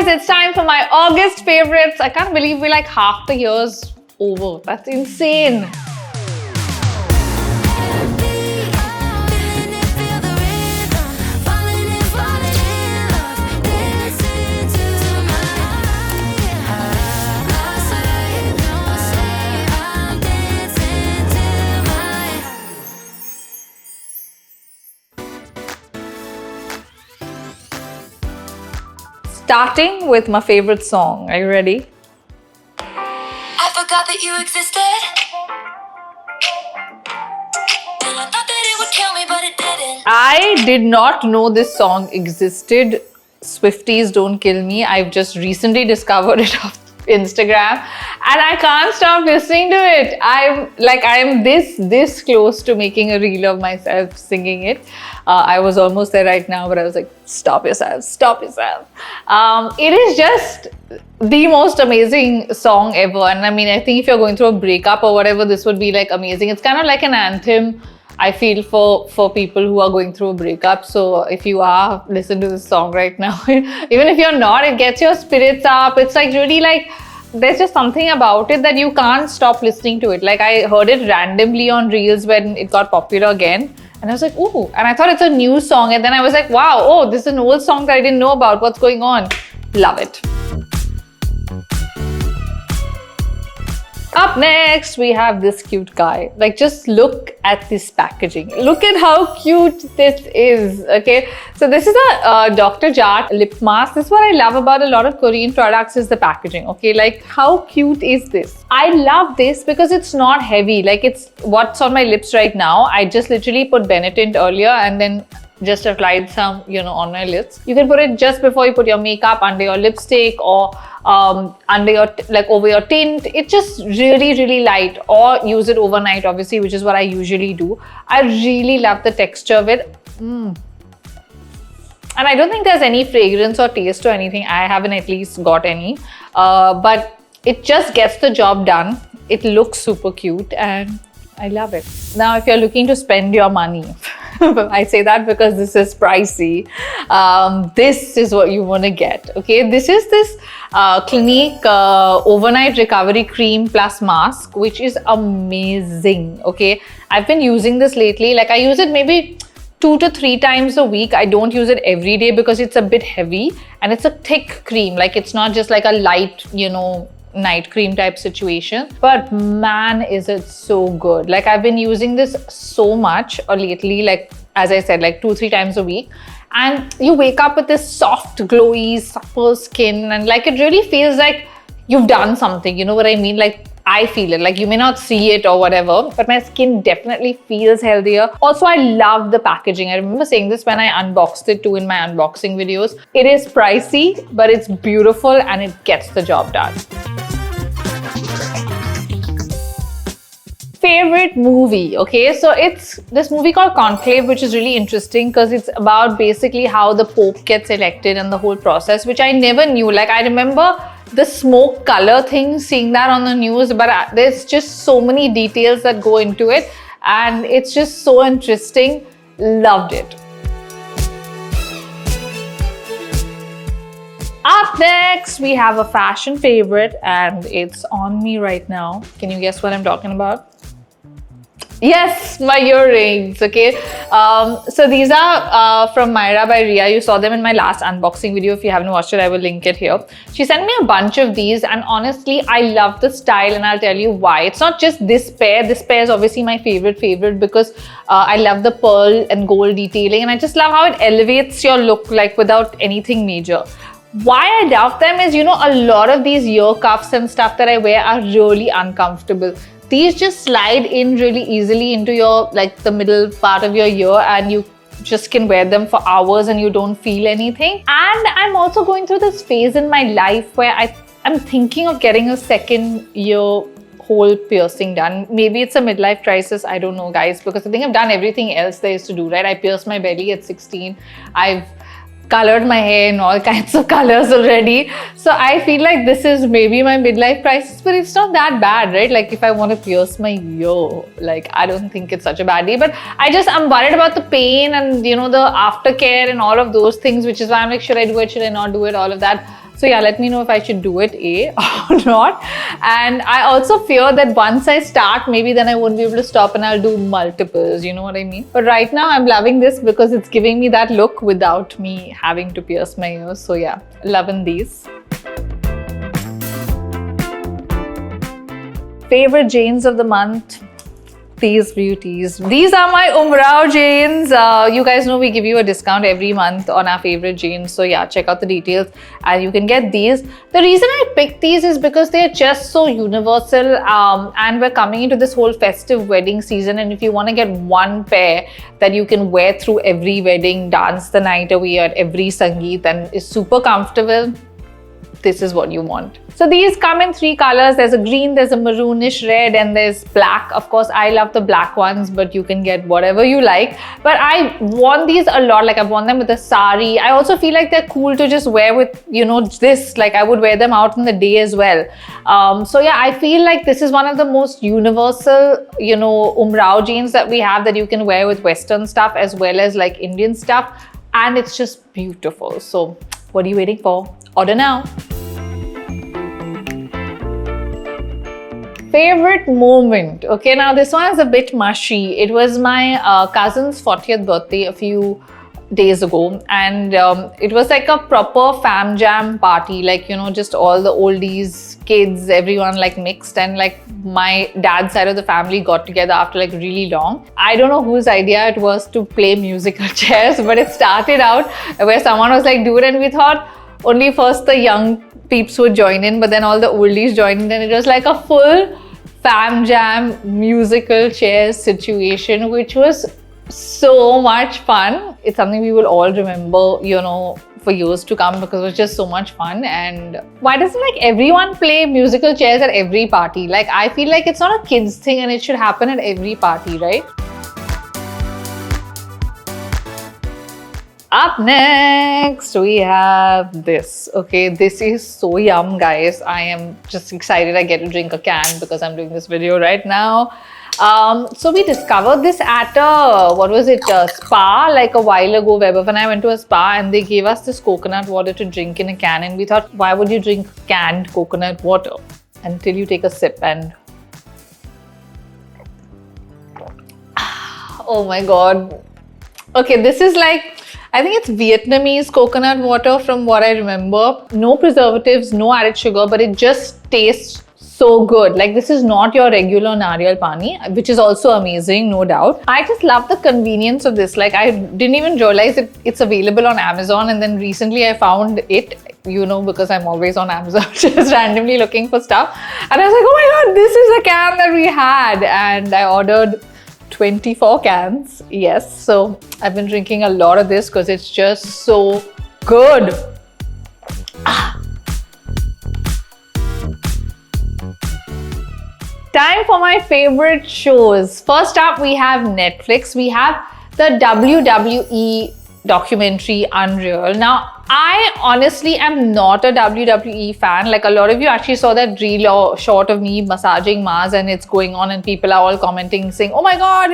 it's time for my August favorites. I can't believe we're like half the year's over. That's insane. Starting with my favorite song. Are you ready? I forgot that you existed. And I thought that it would kill me, but it didn't. I did not know this song existed. Swifties don't kill me. I've just recently discovered it off Instagram and I can't stop listening to it. I'm this close to making a reel of myself singing it. I was almost there right now, but I was like, stop yourself, stop yourself. It is just the most amazing song ever. And I mean, I think if you're going through a breakup or whatever, this would be like amazing. It's kind of like an anthem, I feel, for people who are going through a breakup. So if you are, listen to this song right now. Even if you're not, it gets your spirits up. It's like really like, there's just something about it that you can't stop listening to it. Like I heard it randomly on Reels when it got popular again. And I was like, ooh. And I thought it's a new song. And then I was like, wow, oh, this is an old song that I didn't know about. What's going on? Love it. Up next, we have this cute guy. Like, just look at this packaging. Look at how cute this is, okay? So this is a Dr. Jart lip mask. This is what I love about a lot of Korean products is the packaging, okay? Like, how cute is this? I love this because it's not heavy. Like, it's what's on my lips right now. I just literally put Benetint earlier and then just applied some, on my lips. You can put it just before you put your makeup, under your lipstick, or under your, over your tint. It's just really, really light, or use it overnight, obviously, which is what I usually do. I really love the texture of it. And I don't think there's any fragrance or taste or anything. I haven't at least got any, but it just gets the job done. It looks super cute and I love it. Now, if you're looking to spend your money, I say that because this is pricey. This is what you want to get, okay? This is this Clinique Overnight Recovery Cream Plus Mask, which is amazing, okay? I've been using this lately. Like, I use it maybe 2 to 3 times a week. I don't use it every day because it's a bit heavy and it's a thick cream. Like, it's not just like a light, night cream type situation, but man, is it so good. Like, I've been using this so much lately, like as I said, like 2-3 times a week, and you wake up with this soft, glowy, supple skin, and like it really feels like you've done something, you know what I mean? Like, I feel it. Like, you may not see it or whatever, but my skin definitely feels healthier. Also, I love the packaging. I remember saying this when I unboxed it too in my unboxing videos. It is pricey, but it's beautiful and it gets the job done. Favorite movie, okay? So it's this movie called Conclave, which is really interesting because it's about basically how the Pope gets elected and the whole process, which I never knew. Like, I remember the smoke color thing, seeing that on the news, but there's just so many details that go into it and it's just so interesting. Loved it. Up next, we have a fashion favorite and it's on me right now. Can you guess what I'm talking about? Yes, my earrings, okay? So these are from Myrha by Rhea. You saw them in my last unboxing video. If you haven't watched it, I will link it here. She sent me a bunch of these and honestly, I love the style and I'll tell you why. It's not just this pair. This pair is obviously my favorite because I love the pearl and gold detailing and I just love how it elevates your look like without anything major. Why I love them is, a lot of these ear cuffs and stuff that I wear are really uncomfortable. These just slide in really easily into your, the middle part of your ear and you just can wear them for hours and you don't feel anything. And I'm also going through this phase in my life where I'm thinking of getting a second ear hole piercing done. Maybe it's a midlife crisis, I don't know, guys, because I think I've done everything else there is to do, right? I pierced my belly at 16. I've colored my hair in all kinds of colors already. So I feel like this is maybe my midlife crisis, but it's not that bad, right? Like, if I want to pierce my ear, I don't think it's such a bad deal. But I'm worried about the pain and, the aftercare and all of those things, which is why I'm like, should I do it? Should I not do it? All of that. So yeah, let me know if I should do it or not. And I also fear that once I start, maybe then I won't be able to stop and I'll do multiples, you know what I mean? But right now I'm loving this because it's giving me that look without me having to pierce my ears. So yeah, loving these. Favorite Janes of the month. These beauties. These are my Umrao Janes. You guys know we give you a discount every month on our favorite Janes. So yeah, check out the details and you can get these. The reason I picked these is because they're just so universal and we're coming into this whole festive wedding season, and if you want to get one pair that you can wear through every wedding, dance the night away at every Sangeet and is super comfortable, this is what you want. So these come in 3 colors. There's a green, there's a maroonish red, and there's black. Of course, I love the black ones, but you can get whatever you like. But I worn these a lot. Like I've worn them with a sari. I also feel like they're cool to just wear with, you know, this. Like I would wear them out in the day as well. So yeah, I feel like this is one of the most universal, you know, Umrao jeans that we have that you can wear with Western stuff as well as like Indian stuff. And it's just beautiful. So what are you waiting for? Order now. Favorite moment. Okay, now this one is a bit mushy. It was my cousin's 40th birthday a few days ago, and it was like a proper fam jam party, like, you know, just all the oldies, kids, everyone like mixed, and like my dad's side of the family got together after like really long. I don't know whose idea it was to play musical chairs, but it started out where someone was like, do it, and we thought only first the young peeps would join in, but then all the oldies joined in, and it was like a full fam jam musical chairs situation, which was so much fun. It's something we will all remember, you know, for years to come, because it was just so much fun. And why doesn't like everyone play musical chairs at every party? Like I feel like it's not a kids thing and it should happen at every party, right? Up next, we have this. Okay, this is so yum, guys. I am just excited I get to drink a can because I'm doing this video right now. So we discovered this at a, what was it, a spa like a while ago. Webber and I went to a spa and they gave us this coconut water to drink in a can, and we thought, why would you drink canned coconut water? Until you take a sip and oh my god. Okay, this is like, I think it's Vietnamese coconut water from what I remember. No preservatives, no added sugar, but it just tastes so good. Like this is not your regular nariyal pani, which is also amazing, no doubt. I just love the convenience of this. Like I didn't even realize it's available on Amazon, and then recently I found it, you know, because I'm always on Amazon just randomly looking for stuff. And I was like, oh my god, this is a can that we had. And I ordered 24 cans. Yes, so I've been drinking a lot of this because it's just so good. Time for my favorite shows. First up, we have Netflix. We have the WWE documentary Unreal. Now, I honestly am not a WWE fan. Like a lot of you actually saw that reel or short of me massaging Mars, and it's going on and people are all commenting saying, oh my god,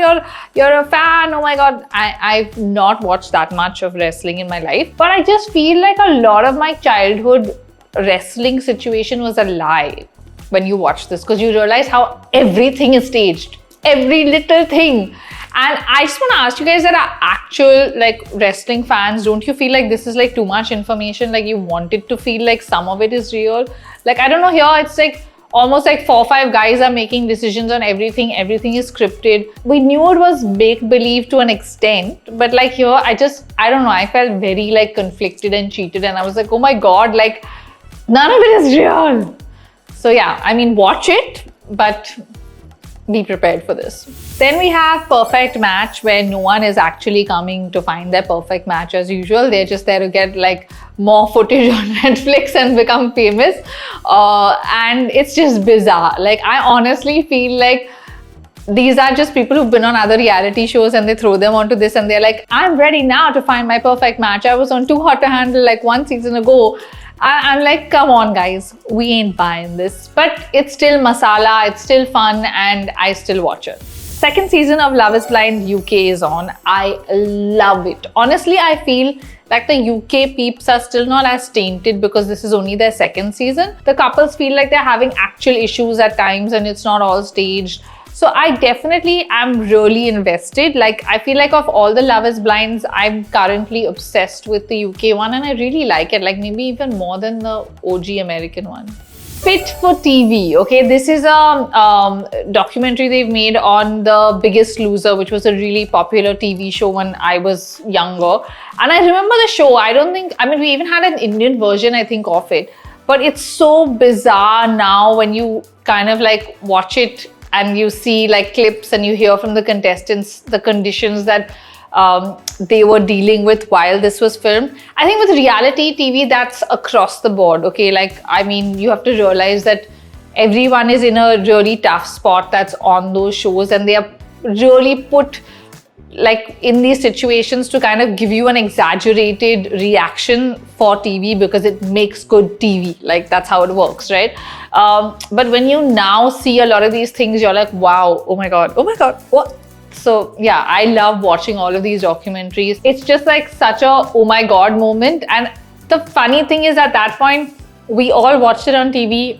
you're a fan, oh my god. I've not watched that much of wrestling in my life, but I just feel like a lot of my childhood wrestling situation was a lie when you watch this, because you realize how everything is staged, every little thing. And I just want to ask you guys that are actual like wrestling fans, don't you feel like this is like too much information? Like you want it to feel like some of it is real? Like I don't know, here it's like almost like 4 or 5 guys are making decisions on everything. Everything is scripted. We knew it was make-believe to an extent, but like here I don't know, I felt very like conflicted and cheated, and I was like, oh my god, like none of it is real. So yeah, I mean, watch it, but be prepared for this. Then we have Perfect Match, where no one is actually coming to find their perfect match as usual. They're just there to get like more footage on Netflix and become famous. And it's just bizarre. Like I honestly feel like these are just people who've been on other reality shows and they throw them onto this and they're like, I'm ready now to find my perfect match. I was on Too Hot to Handle like 1 season ago. I'm like, come on guys, we ain't buying this. But it's still masala, it's still fun, and I still watch it. Second season of Love is Blind UK is on. I love it. Honestly, I feel like the UK peeps are still not as tainted because this is only their second season. The couples feel like they're having actual issues at times and it's not all staged. So I definitely am really invested. Like, I feel like of all the Love is Blinds, I'm currently obsessed with the UK one and I really like it. Like, maybe even more than the OG American one. Fit for TV. Okay, this is a documentary they've made on The Biggest Loser, which was a really popular TV show when I was younger. And I remember the show. We even had an Indian version, I think, of it. But it's so bizarre now when you kind of like watch it and you see like clips and you hear from the contestants the conditions that they were dealing with while this was filmed. I think with reality TV, that's across the board, okay? Like, I mean, you have to realize that everyone is in a really tough spot that's on those shows and they are really put like in these situations to kind of give you an exaggerated reaction for TV because it makes good TV. Like, that's how it works, right? But when you now see a lot of these things, you're like, wow, oh my God, what? So yeah, I love watching all of these documentaries. It's just like such a oh my God moment. And the funny thing is, at that point, we all watched it on TV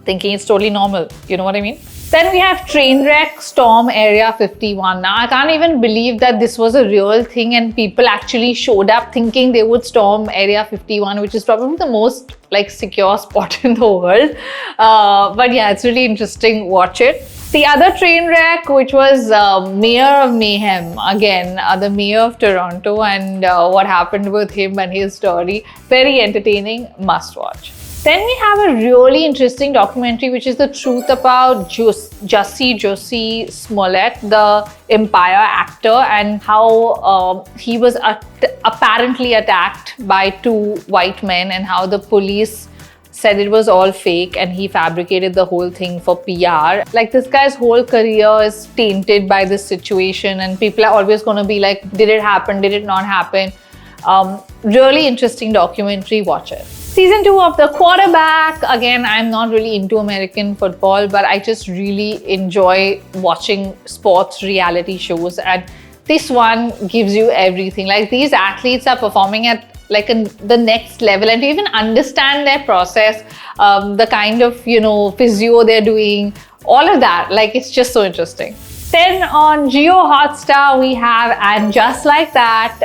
thinking it's totally normal. You know what I mean? Then we have Trainwreck Storm Area 51. Now, I can't even believe that this was a real thing and people actually showed up thinking they would storm Area 51, which is probably the most like secure spot in the world. But yeah, it's really interesting. Watch it. The other train wreck, which was Mayor of Mayhem, again, the Mayor of Toronto, and what happened with him and his story. Very entertaining, must watch. Then we have a really interesting documentary, which is the truth about Jussie Smollett, the Empire actor, and how he was apparently attacked by two white men and how the police said it was all fake and he fabricated the whole thing for PR. Like, this guy's whole career is tainted by this situation and people are always going to be like, did it happen? Did it not happen? Really interesting documentary, watch it. Season 2 of The Quarterback. Again, I'm not really into American football, but I just really enjoy watching sports reality shows. And this one gives you everything. Like, these athletes are performing at like the next level, and to even understand their process, the kind of, physio they're doing, all of that, like, it's just so interesting. Then on JioHotstar we have And Just Like That.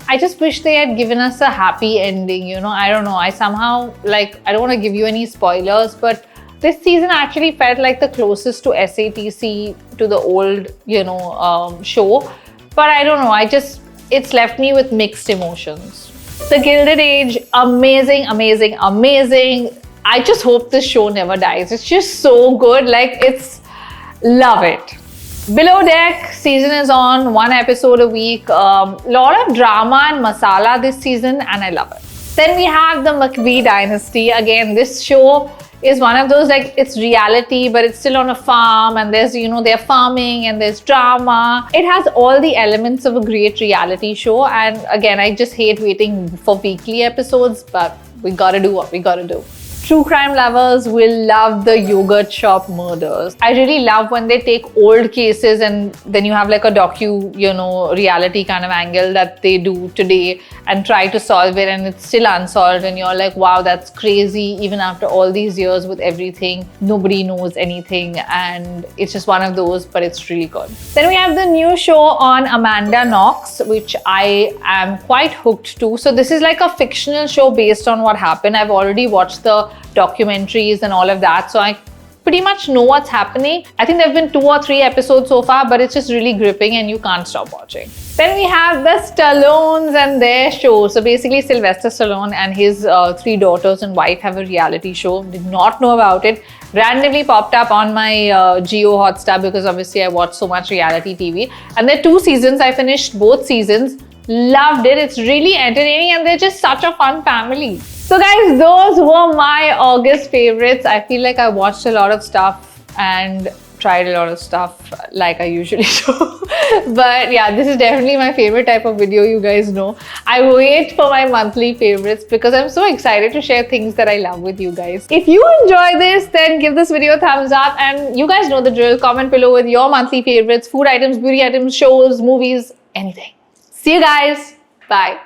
I just wish they had given us a happy ending, I don't know, I somehow, like, I don't want to give you any spoilers, but this season actually felt like the closest to SATC to the old, show. But I don't know, it's left me with mixed emotions. The Gilded Age, amazing. I just hope this show never dies. It's just so good. Like, love it. Below Deck season is on, 1 episode a week. Lot of drama and masala this season, and I love it. Then we have the McBee Dynasty. Again, this show is one of those, like, it's reality, but it's still on a farm, and there's, they're farming and there's drama. It has all the elements of a great reality show. And again, I just hate waiting for weekly episodes, but we gotta do what we gotta do. True crime lovers will love the yogurt shop murders. I really love when they take old cases and then you have like a reality kind of angle that they do today and try to solve it, and it's still unsolved and you're like, wow, that's crazy. Even after all these years with everything, nobody knows anything, and it's just one of those, but it's really good. Then we have the new show on Amanda Knox, which I am quite hooked to. So this is like a fictional show based on what happened. I've already watched the documentaries and all of that, so I pretty much know what's happening. I think there have been 2 or 3 episodes so far, but it's just really gripping and you can't stop watching. Then we have the Stallones and their show. So basically, Sylvester Stallone and his 3 daughters and wife have a reality show. Did not know about it. Randomly popped up on my JioHotstar because obviously I watch so much reality TV. And there are 2 seasons. I finished both seasons. Loved it. It's really entertaining and they're just such a fun family. So guys, those were my August favorites. I feel like I watched a lot of stuff and tried a lot of stuff like I usually do. But yeah, this is definitely my favorite type of video, you guys know. I wait for my monthly favorites because I'm so excited to share things that I love with you guys. If you enjoy this, then give this video a thumbs up, and you guys know the drill. Comment below with your monthly favorites, food items, beauty items, shows, movies, anything. See you guys. Bye.